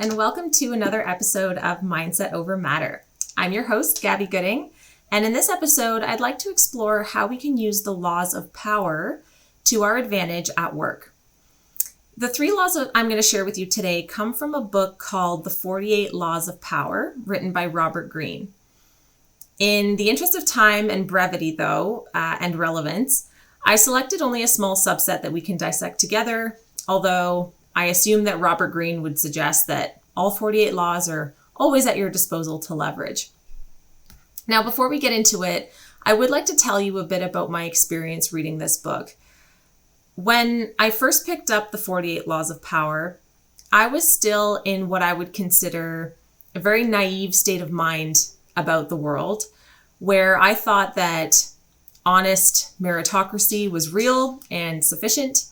and welcome to another episode of Mindset Over Matter. I'm your host, Gabby Gooding, and in this episode, I'd like to explore how we can use the laws of power to our advantage at work. The 3 laws I'm going to share with you today come from a book called The 48 Laws of Power, written by Robert Greene. In the interest of time and brevity, though, and relevance, I selected only a small subset that we can dissect together, although I assume that Robert Greene would suggest that all 48 laws are always at your disposal to leverage. Now, before we get into it, I would like to tell you a bit about my experience reading this book. When I first picked up the 48 Laws of Power, I was still in what I would consider a very naive state of mind about the world, where I thought that honest meritocracy was real and sufficient,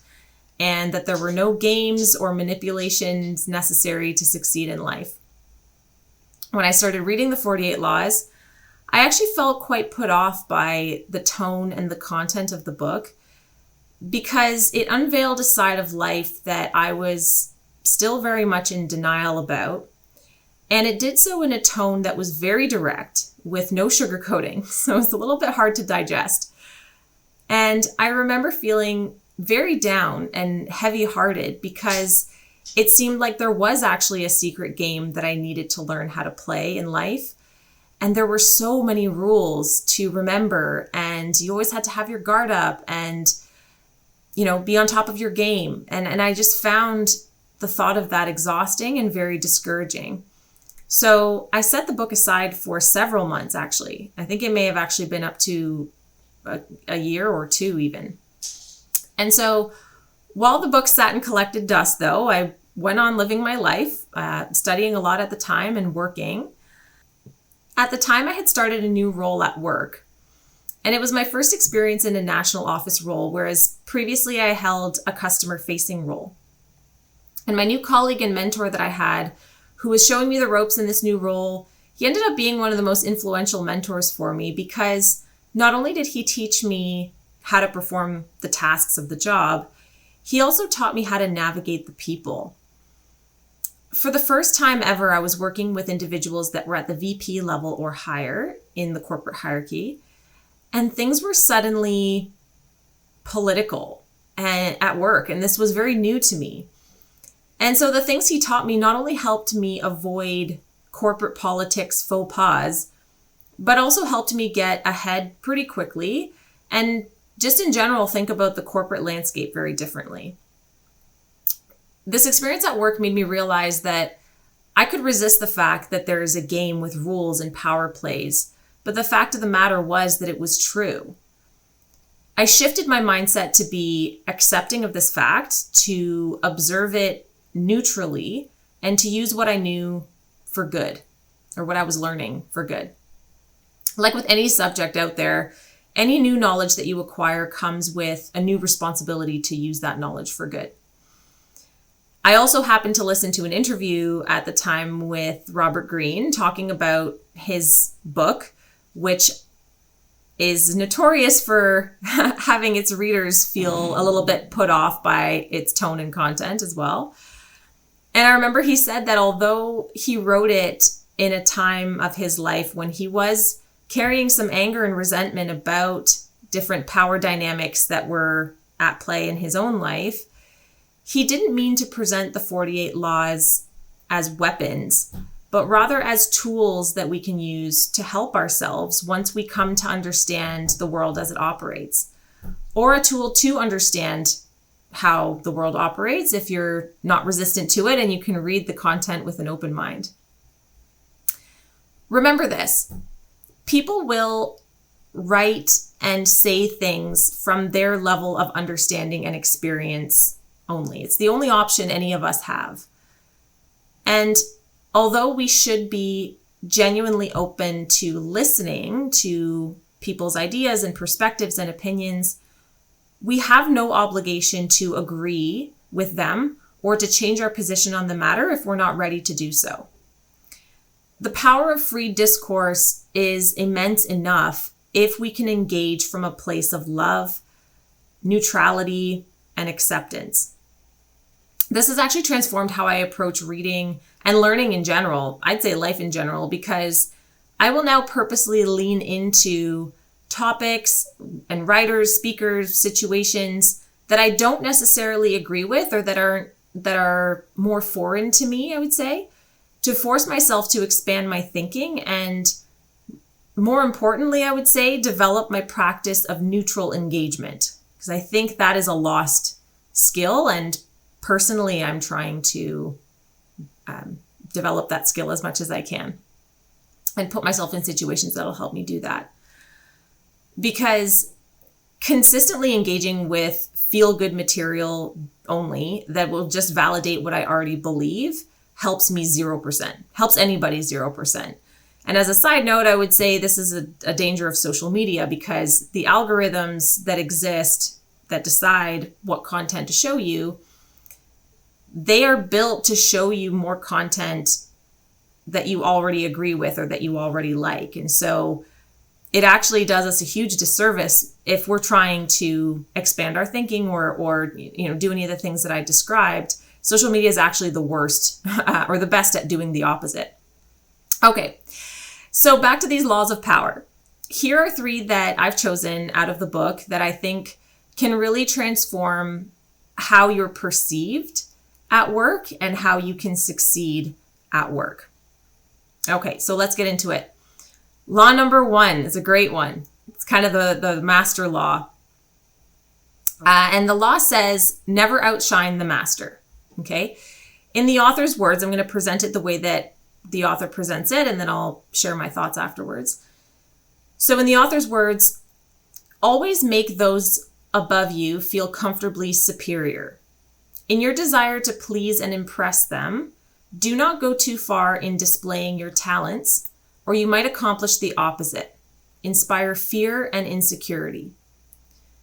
and that there were no games or manipulations necessary to succeed in life. When I started reading the 48 Laws, I actually felt quite put off by the tone and the content of the book, because it unveiled a side of life that I was still very much in denial about. And it did so in a tone that was very direct, with no sugarcoating. So it's a little bit hard to digest. And I remember feeling very down and heavy-hearted because it seemed like there was actually a secret game that I needed to learn how to play in life. And there were so many rules to remember, and you always had to have your guard up and be on top of your game. And I just found the thought of that exhausting and very discouraging. So I set the book aside for several months, actually. I think it may have actually been up to a year or 2 even. And so while the book sat and collected dust, though, I went on living my life, studying a lot at the time and working. At the time, I had started a new role at work. And it was my first experience in a national office role, whereas previously I held a customer-facing role. And my new colleague and mentor that I had, who was showing me the ropes in this new role, he ended up being one of the most influential mentors for me, because not only did he teach me how to perform the tasks of the job, he also taught me how to navigate the people. For the first time ever, I was working with individuals that were at the VP level or higher in the corporate hierarchy. And things were suddenly political and at work, and this was very new to me. And so the things he taught me not only helped me avoid corporate politics faux pas, but also helped me get ahead pretty quickly and just in general think about the corporate landscape very differently. This experience at work made me realize that I could resist the fact that there is a game with rules and power plays. But the fact of the matter was that it was true. I shifted my mindset to be accepting of this fact, to observe it neutrally, and to use what I knew for good, or what I was learning for good. Like with any subject out there, any new knowledge that you acquire comes with a new responsibility to use that knowledge for good. I also happened to listen to an interview at the time with Robert Greene talking about his book, which is notorious for having its readers feel a little bit put off by its tone and content as well. And I remember he said that although he wrote it in a time of his life when he was carrying some anger and resentment about different power dynamics that were at play in his own life, he didn't mean to present the 48 laws as weapons, but rather as tools that we can use to help ourselves once we come to understand the world as it operates, or a tool to understand how the world operates if you're not resistant to it and you can read the content with an open mind. Remember this: people will write and say things from their level of understanding and experience only. It's the only option any of us have. And although we should be genuinely open to listening to people's ideas and perspectives and opinions, we have no obligation to agree with them or to change our position on the matter if we're not ready to do so. The power of free discourse is immense enough if we can engage from a place of love, neutrality, and acceptance. This has actually transformed how I approach reading and learning in general. I'd say life in general, because I will now purposely lean into topics and writers, speakers, situations that I don't necessarily agree with, or that are more foreign to me, I would say, to force myself to expand my thinking and, more importantly, I would say, develop my practice of neutral engagement, because I think that is a lost skill. And personally, I'm trying to develop that skill as much as I can and put myself in situations that'll help me do that. Because consistently engaging with feel-good material only that will just validate what I already believe helps me 0%, helps anybody 0%. And as a side note, I would say this is a danger of social media, because the algorithms that exist that decide what content to show you, they are built to show you more content that you already agree with or that you already like. And so it actually does us a huge disservice if we're trying to expand our thinking or do any of the things that I described. Social media is actually the worst or the best at doing the opposite. Okay. So back to these laws of power. Here are 3 that I've chosen out of the book that I think can really transform how you're perceived at work and how you can succeed at work. Okay, so let's get into it. Law number 1 is a great one. It's kind of the master law. And the law says, never outshine the master. Okay. In the author's words, I'm going to present it the way that the author presents it, and then I'll share my thoughts afterwards. So in the author's words, always make those above you feel comfortably superior. In your desire to please and impress them, do not go too far in displaying your talents, or you might accomplish the opposite, inspire fear and insecurity.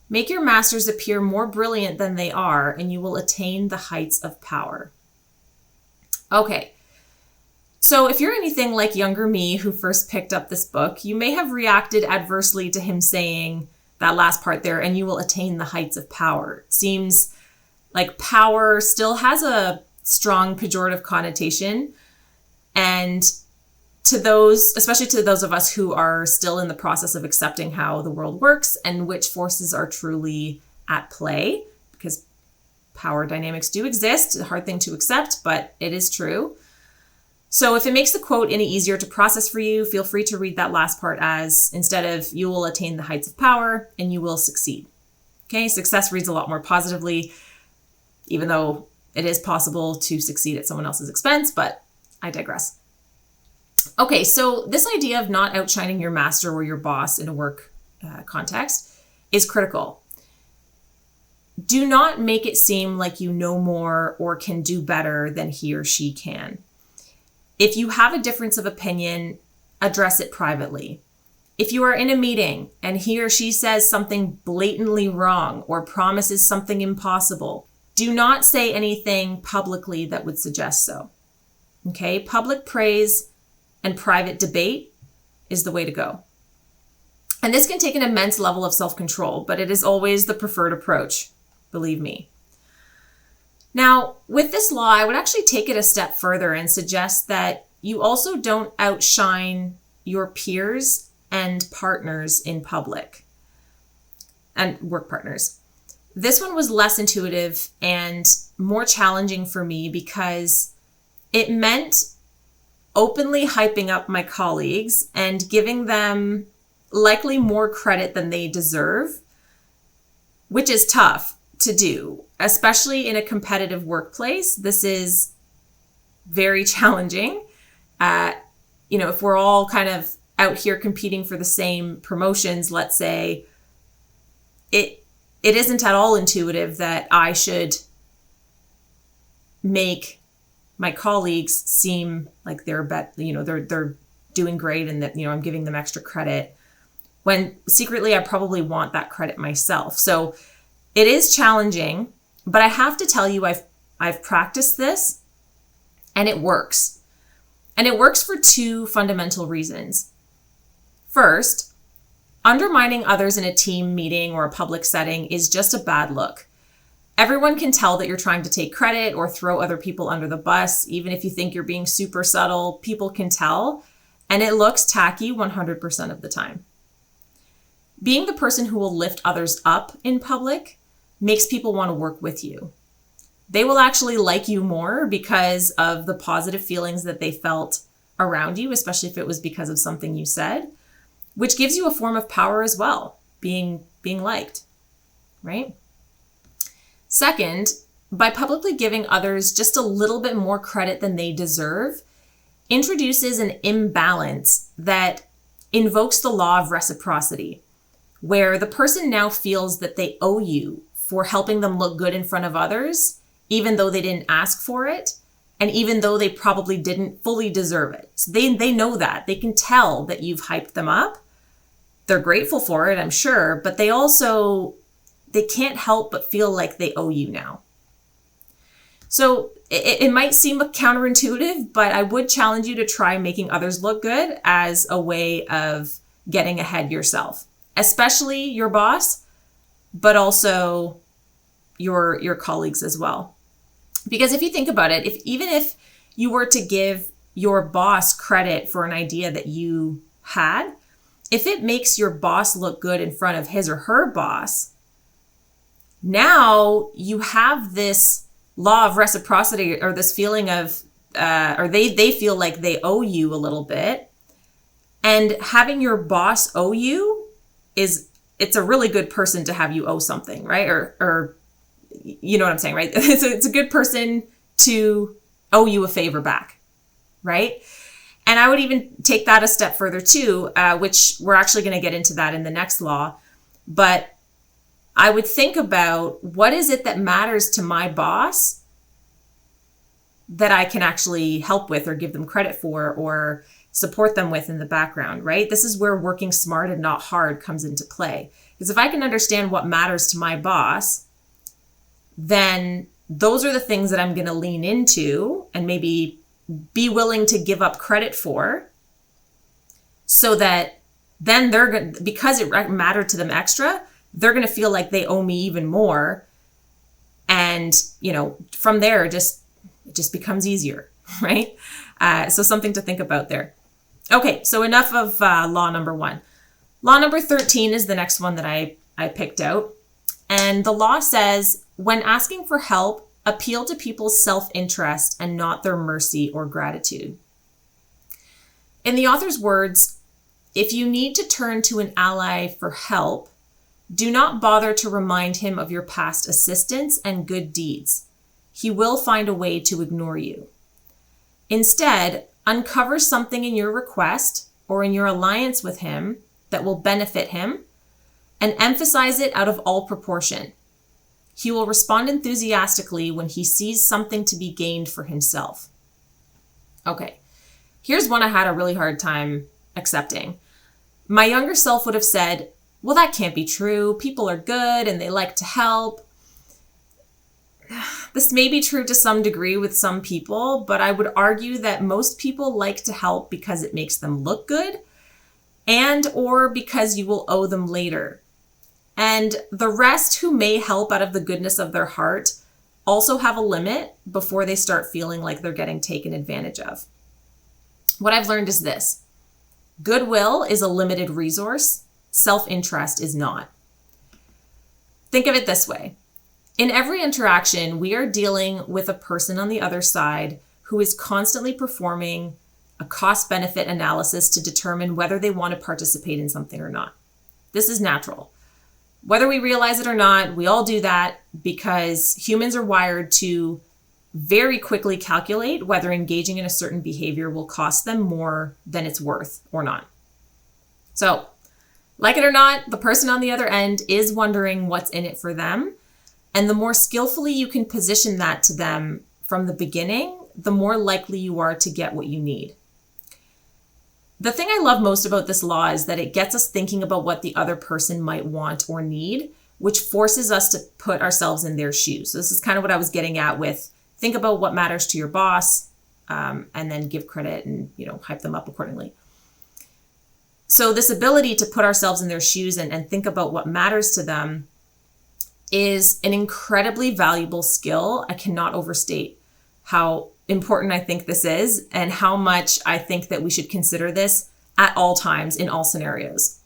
Make your masters appear more brilliant than they are, and you will attain the heights of power. Okay. So if you're anything like younger me who first picked up this book, you may have reacted adversely to him saying that last part there, and you will attain the heights of power. It seems like power still has a strong pejorative connotation. And to those, especially to those of us who are still in the process of accepting how the world works and which forces are truly at play, because power dynamics do exist, it's a hard thing to accept, but it is true. So if it makes the quote any easier to process for you, feel free to read that last part as, instead of you will attain the heights of power and you will succeed. Okay, success reads a lot more positively, even though it is possible to succeed at someone else's expense, but I digress. Okay, so this idea of not outshining your master or your boss in a work context is critical. Do not make it seem like you know more or can do better than he or she can. If you have a difference of opinion, address it privately. If you are in a meeting and he or she says something blatantly wrong or promises something impossible, do not say anything publicly that would suggest so. Okay, public praise and private debate is the way to go. And this can take an immense level of self-control, but it is always the preferred approach, believe me. Now, with this law, I would actually take it a step further and suggest that you also don't outshine your peers and partners in public, and work partners. This one was less intuitive and more challenging for me because it meant openly hyping up my colleagues and giving them likely more credit than they deserve, which is tough to do, especially in a competitive workplace. This is very challenging. If we're all kind of out here competing for the same promotions, let's say, it isn't at all intuitive that I should make my colleagues seem like they're doing great and that, I'm giving them extra credit when secretly I probably want that credit myself. So it is challenging, but I have to tell you, I've practiced this and it works. And it works for 2 fundamental reasons. First, undermining others in a team meeting or a public setting is just a bad look. Everyone can tell that you're trying to take credit or throw other people under the bus. Even if you think you're being super subtle, people can tell. And it looks tacky 100% of the time. Being the person who will lift others up in public makes people want to work with you. They will actually like you more because of the positive feelings that they felt around you, especially if it was because of something you said, which gives you a form of power as well, being liked, right? Second, by publicly giving others just a little bit more credit than they deserve, introduces an imbalance that invokes the law of reciprocity, where the person now feels that they owe you for helping them look good in front of others, even though they didn't ask for it, and even though they probably didn't fully deserve it. So they know that. They can tell that you've hyped them up. They're grateful for it, I'm sure, but they can't help but feel like they owe you now. So it might seem counterintuitive, but I would challenge you to try making others look good as a way of getting ahead yourself, especially your boss, but also your colleagues as well. Because if you think about it, even if you were to give your boss credit for an idea that you had, if it makes your boss look good in front of his or her boss, now you have this law of reciprocity, or this feeling of, or they feel like they owe you a little bit. And having your boss owe you it's a really good person to have you owe something, right? Or you know what I'm saying, right? It's a good person to owe you a favor back, right? And I would even take that a step further too, which we're actually going to get into that in the next law. But I would think about, what is it that matters to my boss that I can actually help with or give them credit for or support them with in the background, right? This is where working smart and not hard comes into play. Because if I can understand what matters to my boss, then those are the things that I'm going to lean into and maybe be willing to give up credit for, so that then they're going to, because it mattered to them extra, they're going to feel like they owe me even more. And, from there, it just becomes easier, right? So something to think about there. Okay, so enough of law number 1. Law number 13 is the next one that I picked out. And the law says, when asking for help, appeal to people's self-interest and not their mercy or gratitude. In the author's words, if you need to turn to an ally for help, do not bother to remind him of your past assistance and good deeds. He will find a way to ignore you. Instead, uncover something in your request or in your alliance with him that will benefit him, and emphasize it out of all proportion. He will respond enthusiastically when he sees something to be gained for himself. Okay, here's one I had a really hard time accepting. My younger self would have said, well, that can't be true. People are good and they like to help. This may be true to some degree with some people, but I would argue that most people like to help because it makes them look good, and or because you will owe them later. And the rest who may help out of the goodness of their heart also have a limit before they start feeling like they're getting taken advantage of. What I've learned is this: goodwill is a limited resource, self-interest is not. Think of it this way. In every interaction, we are dealing with a person on the other side who is constantly performing a cost-benefit analysis to determine whether they want to participate in something or not. This is natural. Whether we realize it or not, we all do that because humans are wired to very quickly calculate whether engaging in a certain behavior will cost them more than it's worth or not. So, like it or not, the person on the other end is wondering what's in it for them. And the more skillfully you can position that to them from the beginning, the more likely you are to get what you need. The thing I love most about this law is that it gets us thinking about what the other person might want or need, which forces us to put ourselves in their shoes. So this is kind of what I was getting at with think about what matters to your boss, and then give credit and, hype them up accordingly. So this ability to put ourselves in their shoes and think about what matters to them is an incredibly valuable skill. I cannot overstate how important I think this is and how much I think that we should consider this at all times in all scenarios.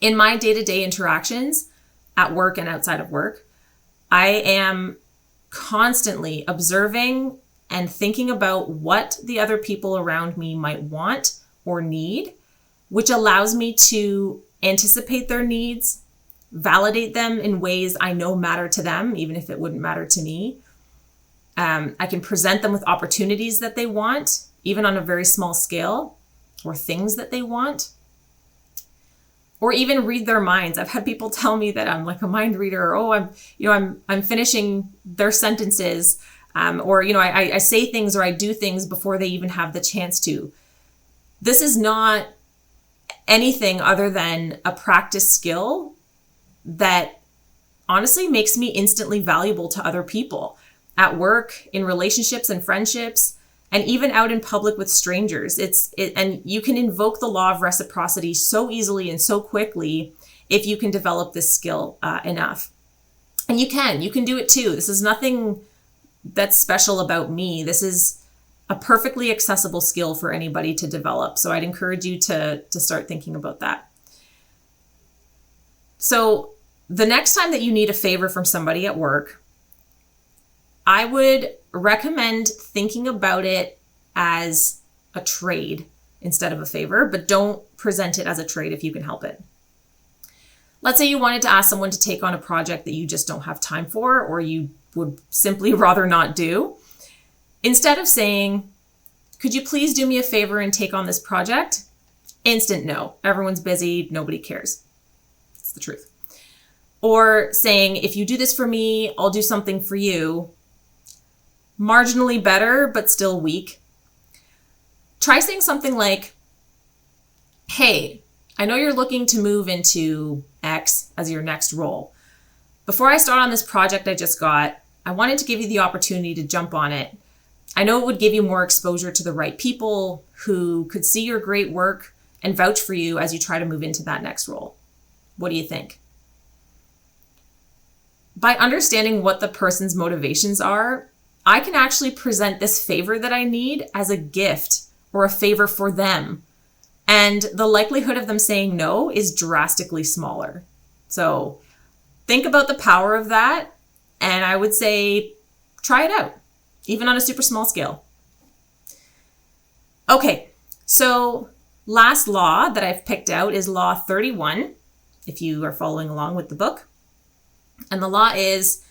In my day-to-day interactions at work and outside of work, I am constantly observing and thinking about what the other people around me might want or need, which allows me to anticipate their needs, validate them in ways I know matter to them, even if it wouldn't matter to me. I can present them with opportunities that they want, even on a very small scale, or things that they want, or even read their minds. I've had people tell me that I'm like a mind reader, or I'm finishing their sentences, or I say things or I do things before they even have the chance to. This is not anything other than a practice skill that honestly makes me instantly valuable to other people at work, in relationships and friendships, and even out in public with strangers. And you can invoke the law of reciprocity so easily and so quickly if you can develop this skill enough. And you can do it too. This is nothing that's special about me. This is a perfectly accessible skill for anybody to develop. So I'd encourage you to start thinking about that. So the next time that you need a favor from somebody at work, I would recommend thinking about it as a trade instead of a favor, but don't present it as a trade if you can help it. Let's say you wanted to ask someone to take on a project that you just don't have time for, or you would simply rather not do. Instead of saying, could you please do me a favor and take on this project? Instant no. Everyone's busy. Nobody cares. It's the truth. Or saying, if you do this for me, I'll do something for you. Marginally better, but still weak. Try saying something like, hey, I know you're looking to move into X as your next role. Before I start on this project I just got, I wanted to give you the opportunity to jump on it. I know it would give you more exposure to the right people who could see your great work and vouch for you as you try to move into that next role. What do you think? By understanding what the person's motivations are, I can actually present this favor that I need as a gift or a favor for them. And the likelihood of them saying no is drastically smaller. So think about the power of that. And I would say, try it out, even on a super small scale. Okay, so last law that I've picked out is Law 31, if you are following along with the book. And the law is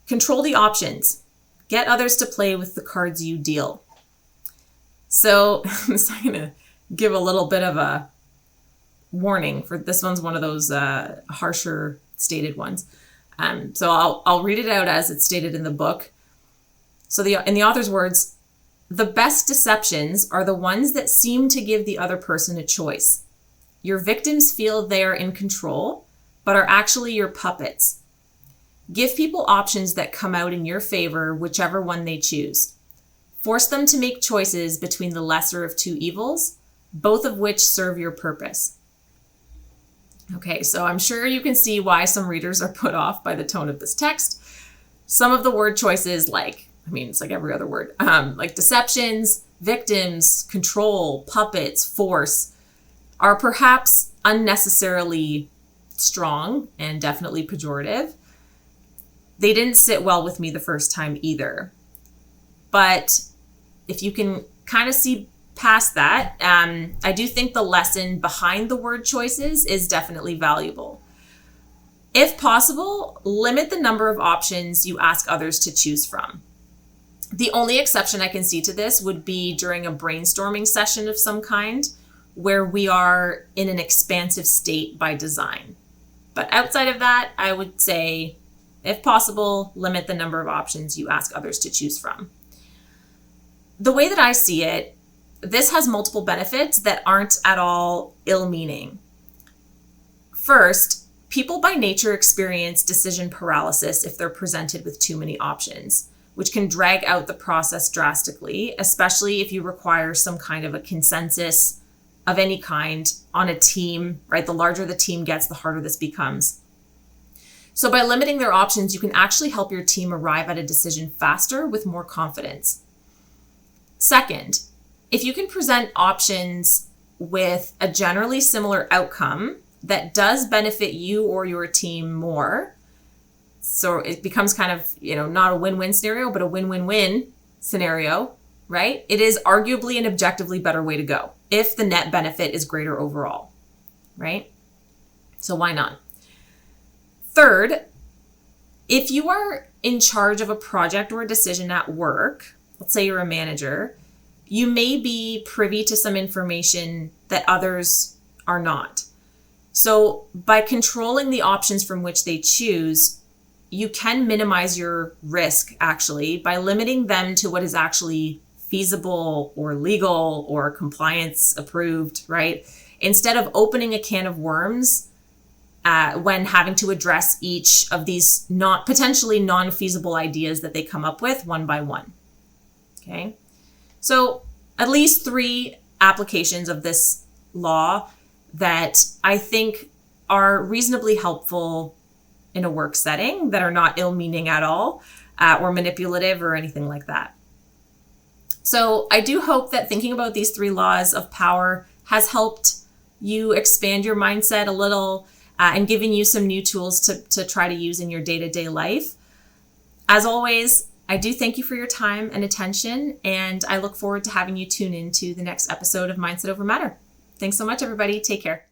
control the options. Get others to play with the cards you deal. So I'm just going to give a little bit of a warning for this one's one of those harsher stated ones. So I'll read it out as it's stated in the book. So in the author's words, the best deceptions are the ones that seem to give the other person a choice. Your victims feel they are in control, but are actually your puppets. Give people options that come out in your favor, whichever one they choose. Force them to make choices between the lesser of two evils, both of which serve your purpose. Okay, so I'm sure you can see why some readers are put off by the tone of this text. Some of the word choices, it's like every other word, like deceptions, victims, control, puppets, force, are perhaps unnecessarily strong and definitely pejorative. They didn't sit well with me the first time either. But if you can kind of see past that, I do think the lesson behind the word choices is definitely valuable. If possible, limit the number of options you ask others to choose from. The only exception I can see to this would be during a brainstorming session of some kind, where we are in an expansive state by design. But outside of that, I would say, if possible, limit the number of options you ask others to choose from. The way that I see it, this has multiple benefits that aren't at all ill-meaning. First, people by nature experience decision paralysis if they're presented with too many options, which can drag out the process drastically, especially if you require some kind of a consensus of any kind on a team, right? The larger the team gets, the harder this becomes. So by limiting their options, you can actually help your team arrive at a decision faster with more confidence. Second, if you can present options with a generally similar outcome that does benefit you or your team more, so it becomes kind of, not a win-win scenario, but a win-win-win scenario, right? It is arguably an objectively better way to go if the net benefit is greater overall, right? So why not? Third, if you are in charge of a project or a decision at work, let's say you're a manager, you may be privy to some information that others are not. So by controlling the options from which they choose, you can minimize your risk actually by limiting them to what is actually feasible or legal or compliance approved, right? Instead of opening a can of worms when having to address each of these potentially non-feasible ideas that they come up with one by one. Okay, so at least 3 applications of this law that I think are reasonably helpful in a work setting that are not ill-meaning at all or manipulative or anything like that. So I do hope that thinking about these 3 laws of power has helped you expand your mindset a little and given you some new tools to try to use in your day-to-day life. As always, I do thank you for your time and attention, and I look forward to having you tune into the next episode of Mindset Over Matter. Thanks so much, everybody. Take care.